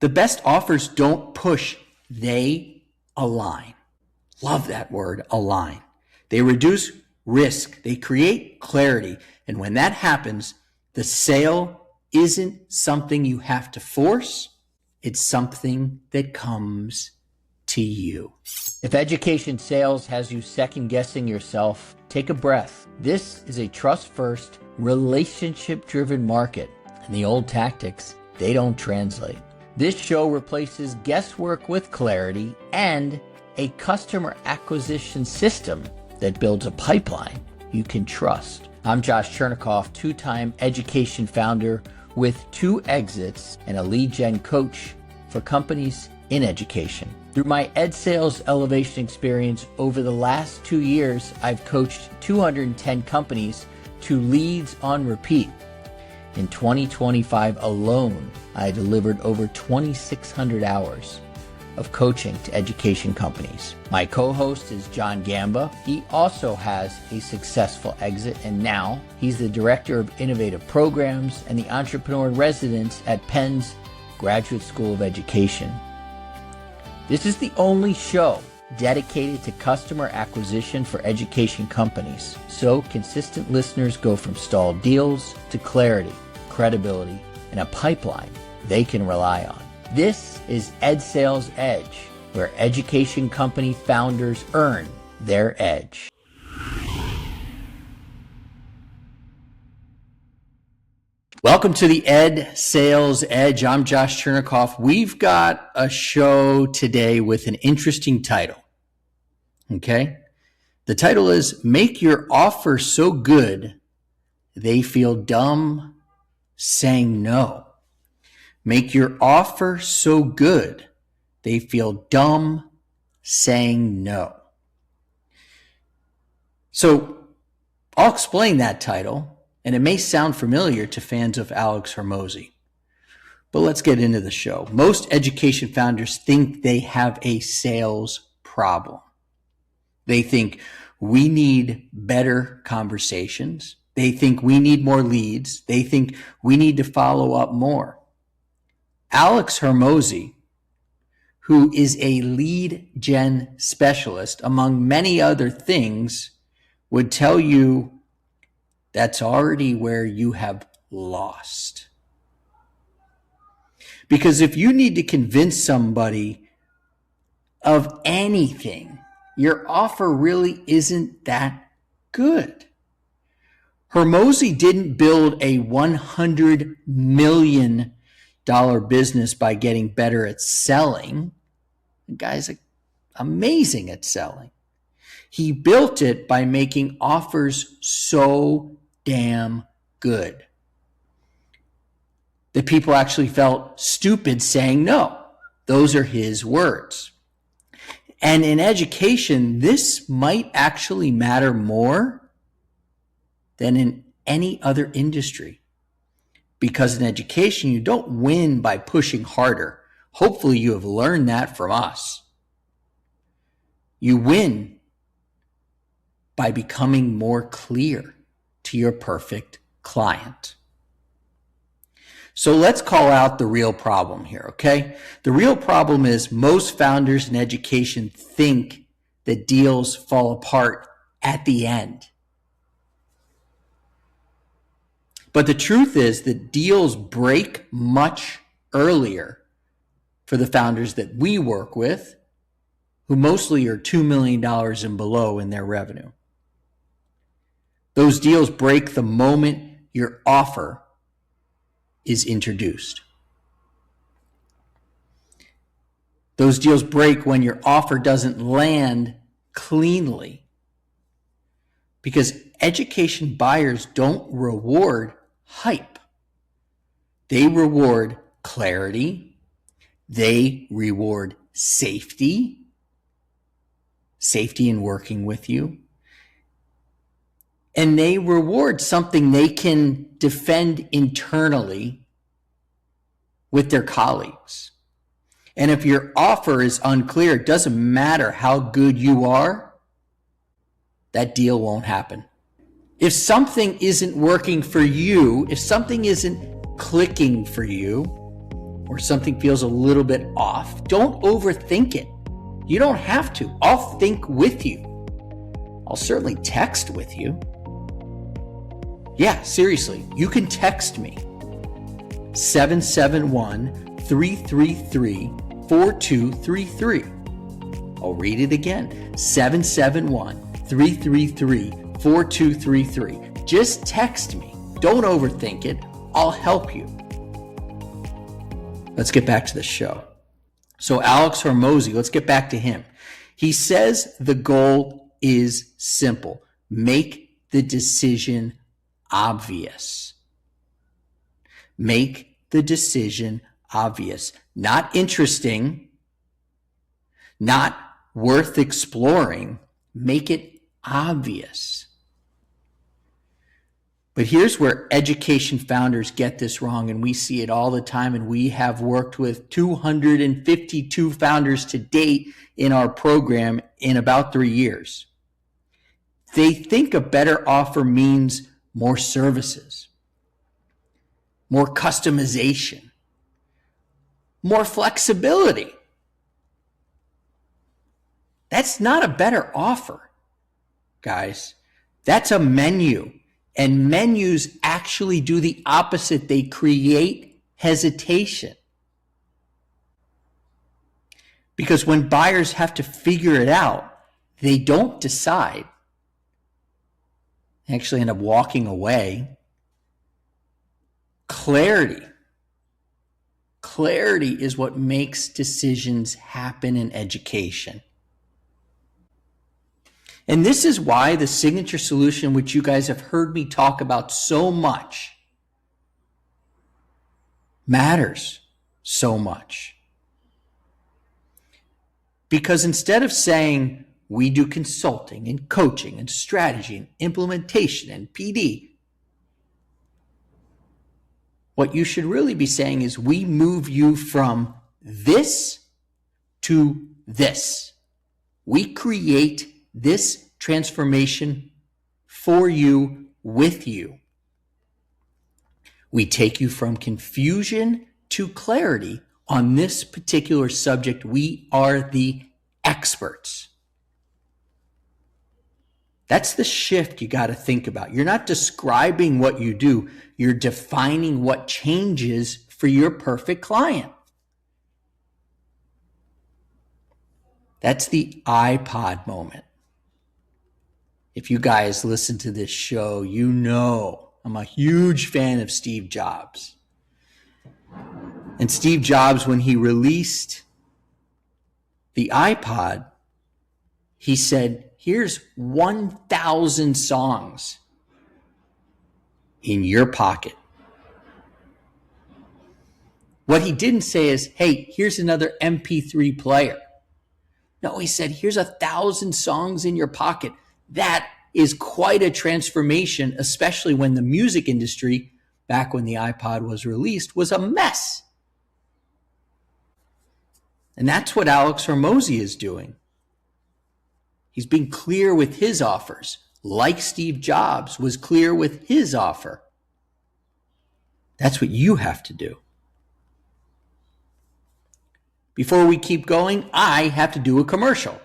The best offers don't push, they align. Love that word, align. They reduce risk, they create clarity. And when that happens, the sale isn't something you have to force, it's something that comes to you. If education sales has you second guessing yourself, take a breath. This is a trust-first, relationship-driven market, and the old tactics, they don't translate. This show replaces guesswork with clarity and a customer acquisition system that builds a pipeline you can trust. I'm Josh Chernikoff, two-time education founder with 2 exits and a lead gen coach for companies in education. Through my EdSales Elevation Experience over the last 2 years, I've coached 210 companies to leads on repeat. In 2025 alone, I delivered over 2,600 hours of coaching to education companies. My co-host is John Gamba. He also has a successful exit, and now he's the Director of Innovative Programs and the Entrepreneur in Residence at Penn's Graduate School of Education. This is the only show dedicated to customer acquisition for education companies, so consistent listeners go from stalled deals to clarity, credibility, and a pipeline they can rely on. This is EdSales Edge, where education company founders earn their edge. Welcome to the EdSales Edge. I'm Josh Chernikoff. We've got a show today with an interesting title. Okay? The title is Make Your Offer So Good They Feel Dumb Saying No. Make your offer so good they feel dumb saying no. So I'll explain that title, and it may sound familiar to fans of Alex Hormozi. But let's get into the show. Most education founders think they have a sales problem. They think we need better conversations. They think we need more leads. They think we need to follow up more. Alex Hormozi, who is a lead gen specialist, among many other things, would tell you that's already where you have lost. Because if you need to convince somebody of anything, your offer really isn't that good. Hormozi didn't build a $100 million business by getting better at selling. The guy's amazing at selling. He built it by making offers so damn good that people actually felt stupid saying no. Those are his words. And in education, this might actually matter more than in any other industry. Because in education, you don't win by pushing harder. Hopefully you have learned that from us. You win by becoming more clear to your perfect client. So let's call out the real problem here, okay? The real problem is most founders in education think that deals fall apart at the end. But the truth is that deals break much earlier for the founders that we work with, who mostly are $2 million and below in their revenue. Those deals break the moment your offer is introduced. Those deals break when your offer doesn't land cleanly. Because education buyers don't reward hype. They reward clarity. They reward safety in working with you. And they reward something they can defend internally with their colleagues. And if your offer is unclear, it doesn't matter how good you are, that deal won't happen. If something isn't working for you, if something isn't clicking for you, or something feels a little bit off, don't overthink it. You don't have to. I'll think with you. I'll certainly text with you. Yeah, seriously, you can text me. 771-333-4233. I'll read it again. 771-333-4233. Just text me. Don't overthink it. I'll help you. Let's get back to the show. So Alex Hormozi, let's get back to him. He says the goal is simple. Make the decision obvious. Make the decision obvious. Not interesting, not worth exploring. Make it obvious. But here's where education founders get this wrong, and we see it all the time, and we have worked with 252 founders to date in our program in about 3 years. They think a better offer means more services, more customization, more flexibility. That's not a better offer, guys. That's a menu. And menus actually do the opposite. They create hesitation. Because when buyers have to figure it out, they don't decide. They actually end up walking away. Clarity. Clarity is what makes decisions happen in education. And this is why the signature solution, which you guys have heard me talk about so much, matters so much. Because instead of saying we do consulting and coaching and strategy and implementation and PD, what you should really be saying is we move you from this to this. We create this transformation for you, with you. We take you from confusion to clarity on this particular subject. We are the experts. That's the shift you got to think about. You're not describing what you do. You're defining what changes for your perfect client. That's the iPod moment. If you guys listen to this show, you know I'm a huge fan of Steve Jobs. And Steve Jobs, when he released the iPod, he said, here's 1,000 songs in your pocket. What he didn't say is, hey, here's another MP3 player. No, he said, here's 1,000 songs in your pocket. That is quite a transformation, especially when the music industry, back when the iPod was released, was a mess. And that's what Alex Hormozi is doing. He's being clear with his offers, like Steve Jobs was clear with his offer. That's what you have to do. Before we keep going, I have to do a commercial.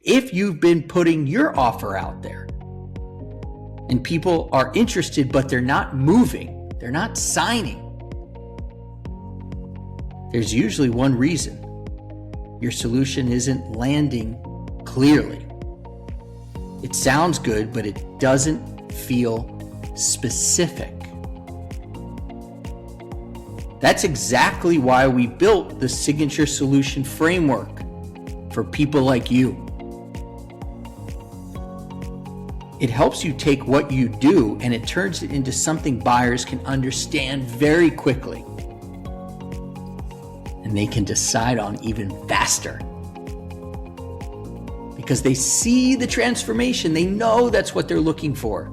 If you've been putting your offer out there and people are interested, but they're not moving, they're not signing, there's usually one reason. Your solution isn't landing clearly. It sounds good, but it doesn't feel specific. That's exactly why we built the Signature Solution Framework for people like you. It helps you take what you do and it turns it into something buyers can understand very quickly. And they can decide on even faster. Because they see the transformation. They know that's what they're looking for.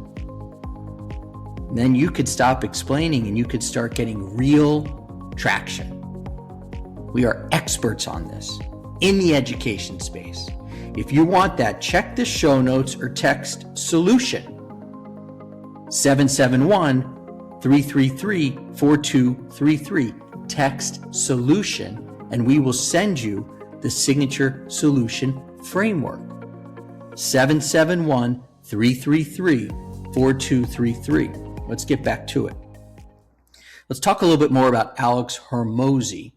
And then you could stop explaining and you could start getting real traction. We are experts on this in the education space. If you want that, check the show notes or text SOLUTION 771-333-4233. text solution, and we will send you the signature solution framework. 771-333-4233. Let's get back to it. Let's talk a little bit more about Alex Hormozi.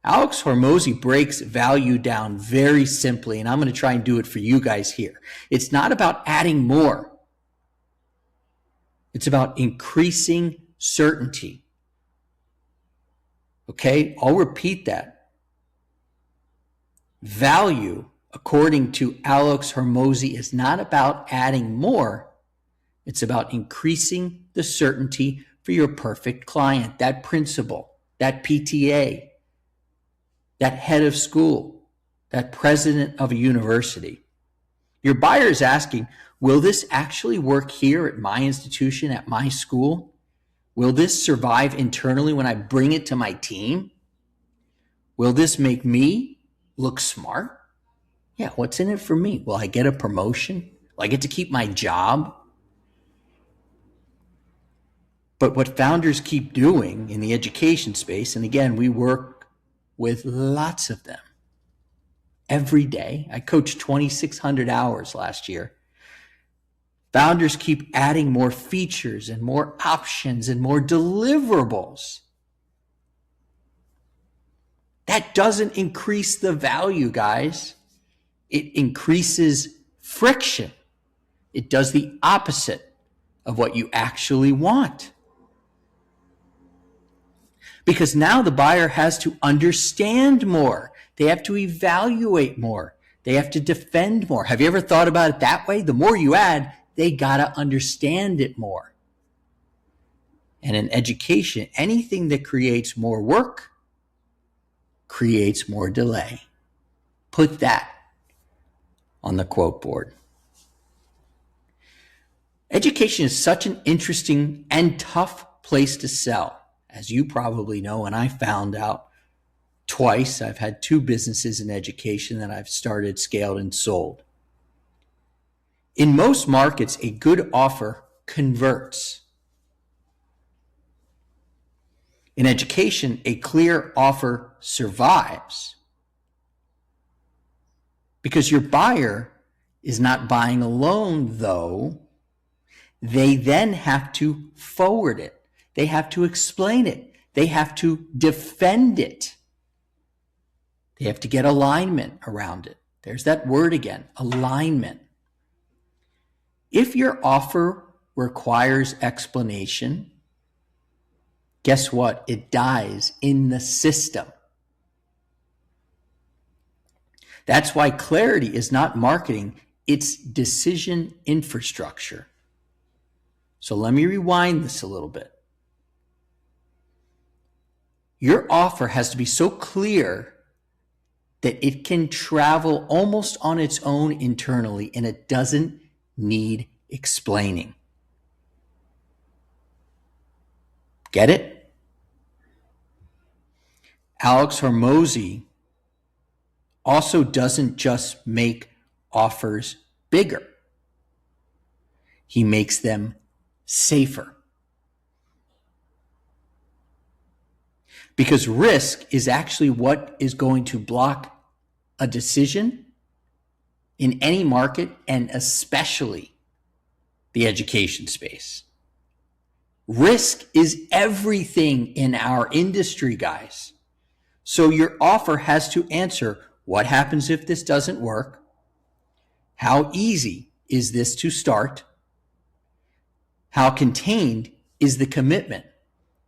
Alex Hormozi breaks value down very simply, and I'm going to try and do it for you guys here. It's not about adding more. It's about increasing certainty. Okay, I'll repeat that. Value, according to Alex Hormozi, is not about adding more. It's about increasing the certainty for your perfect client, that principal, that PTA, that head of school, that president of a university. Your buyer is asking, will this actually work here at my institution, at my school? Will this survive internally when I bring it to my team? Will this make me look smart? Yeah, what's in it for me? Will I get a promotion? Will I get to keep my job? But what founders keep doing in the education space, and again, we work with lots of them every day. I coached 2,600 hours last year. Founders keep adding more features and more options and more deliverables. That doesn't increase the value, guys. It increases friction. It does the opposite of what you actually want. Because now the buyer has to understand more. They have to evaluate more. They have to defend more. Have you ever thought about it that way? The more you add, they got to understand it more. And in education, anything that creates more work creates more delay. Put that on the quote board. Education is such an interesting and tough place to sell. As you probably know, and I found out twice, I've had 2 businesses in education that I've started, scaled, and sold. In most markets, a good offer converts. In education, a clear offer survives because your buyer is not buying alone, though. They then have to forward it. They have to explain it. They have to defend it. They have to get alignment around it. There's that word again, alignment. If your offer requires explanation, guess what? It dies in the system. That's why clarity is not marketing, it's decision infrastructure. So let me rewind this a little bit. Your offer has to be so clear that it can travel almost on its own internally and it doesn't need explaining. Get it? Alex Hormozi also doesn't just make offers bigger. He makes them safer. Because risk is actually what is going to block a decision in any market, and especially the education space. Risk is everything in our industry, guys. So your offer has to answer, what happens if this doesn't work? How easy is this to start? How contained is the commitment?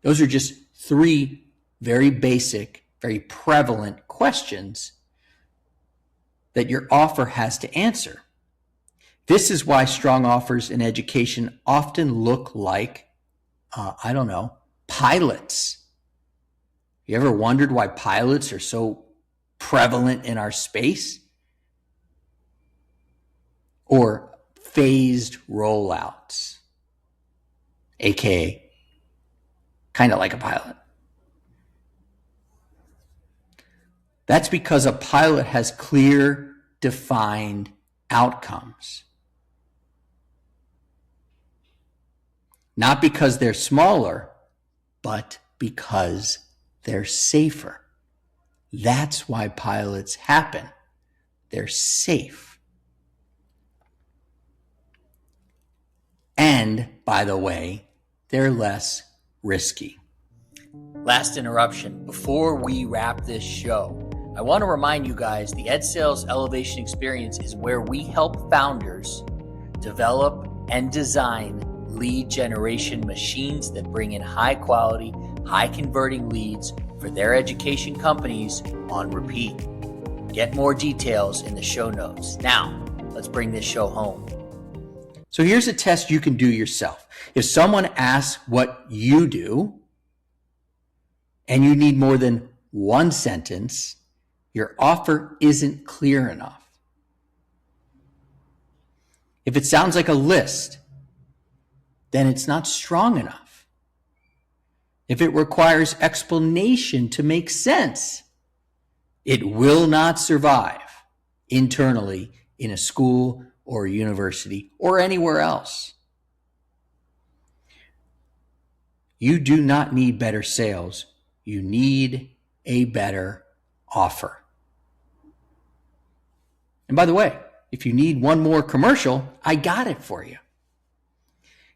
Those are just 3 very basic, very prevalent questions that your offer has to answer. This is why strong offers in education often look like, pilots. You ever wondered why pilots are so prevalent in our space? Or phased rollouts, aka kind of like a pilot. That's because a pilot has clear, defined outcomes. Not because they're smaller, but because they're safer. That's why pilots happen. They're safe. And, by the way, they're less risky. Last interruption. Before we wrap this show, I want to remind you guys the EdSales Elevation Experience is where we help founders develop and design lead generation machines that bring in high quality, high converting leads for their education companies on repeat. Get more details in the show notes. Now, let's bring this show home. So here's a test you can do yourself. If someone asks what you do and you need more than one sentence, your offer isn't clear enough. If it sounds like a list, then it's not strong enough. If it requires explanation to make sense, it will not survive internally in a school or a university or anywhere else. You do not need better sales. You need a better offer. And by the way, if you need one more commercial, I got it for you.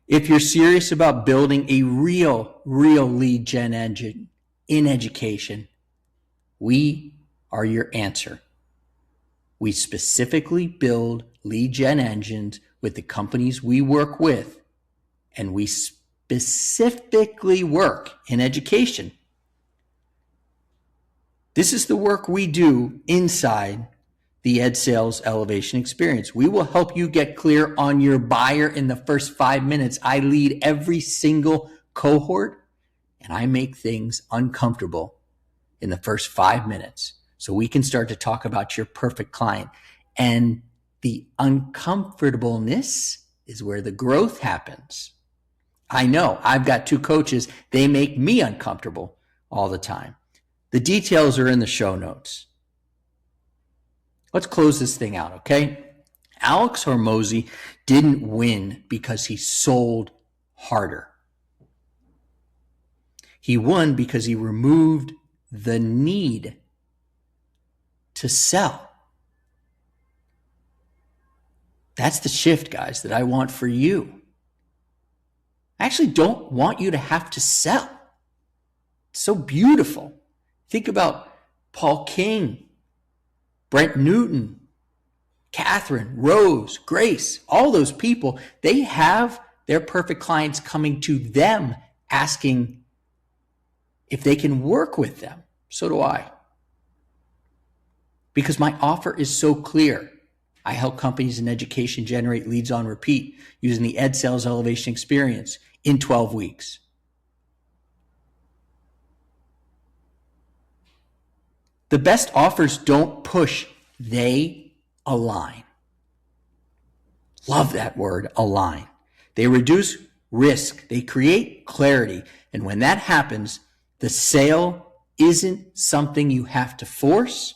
If you're serious about building a real lead gen engine in education, we are your answer. We specifically build lead gen engines with the companies we work with, and we specifically work in education. This is the work we do inside the EdSales Elevation Experience. We will help you get clear on your buyer in the first 5 minutes. I lead every single cohort, and I make things uncomfortable in the first 5 minutes so we can start to talk about your perfect client. And the uncomfortableness is where the growth happens. I know I've got 2 coaches. They make me uncomfortable all the time. The details are in the show notes. Let's close this thing out, okay? Alex Hormozi didn't win because he sold harder. He won because he removed the need to sell. That's the shift, guys, that I want for you. I actually don't want you to have to sell. It's so beautiful. Think about Paul King, Brent Newton, Catherine, Rose, Grace, all those people, they have their perfect clients coming to them asking if they can work with them. So do I. Because my offer is so clear. I help companies in education generate leads on repeat using the EdSales Elevation Experience in 12 weeks. The best offers don't push, they align. Love that word, align. They reduce risk, they create clarity. And when that happens, the sale isn't something you have to force.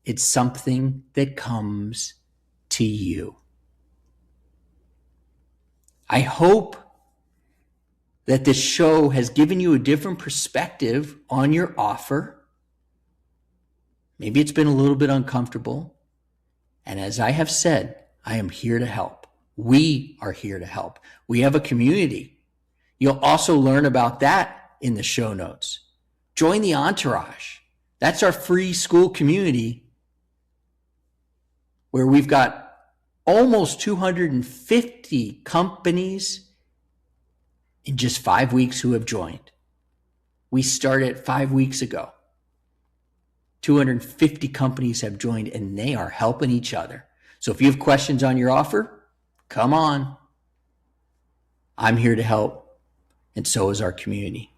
It's something that comes to you. I hope that this show has given you a different perspective on your offer. Maybe it's been a little bit uncomfortable. And as I have said, I am here to help. We are here to help. We have a community. You'll also learn about that in the show notes. Join the Entourage. That's our free school community where we've got almost 250 companies in just 5 weeks who have joined. We started 5 weeks ago. 250 companies have joined and they are helping each other. So if you have questions on your offer, come on. I'm here to help, and so is our community.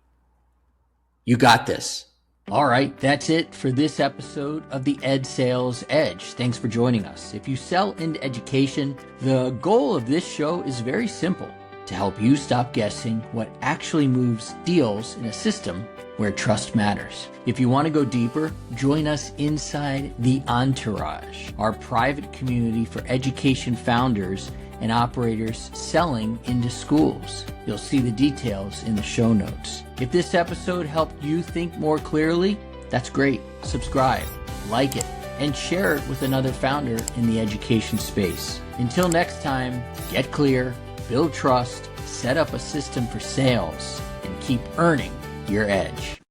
You got this. All right, that's it for this episode of the EdSales Edge. Thanks for joining us. If you sell into education, the goal of this show is very simple: to help you stop guessing what actually moves deals in a system where trust matters. If you want to go deeper, join us inside the Entourage, our private community for education founders and operators selling into schools. You'll see the details in the show notes. If this episode helped you think more clearly, that's great. Subscribe, like it, and share it with another founder in the education space. Until next time, get clear, build trust, set up a system for sales, and keep earning your edge.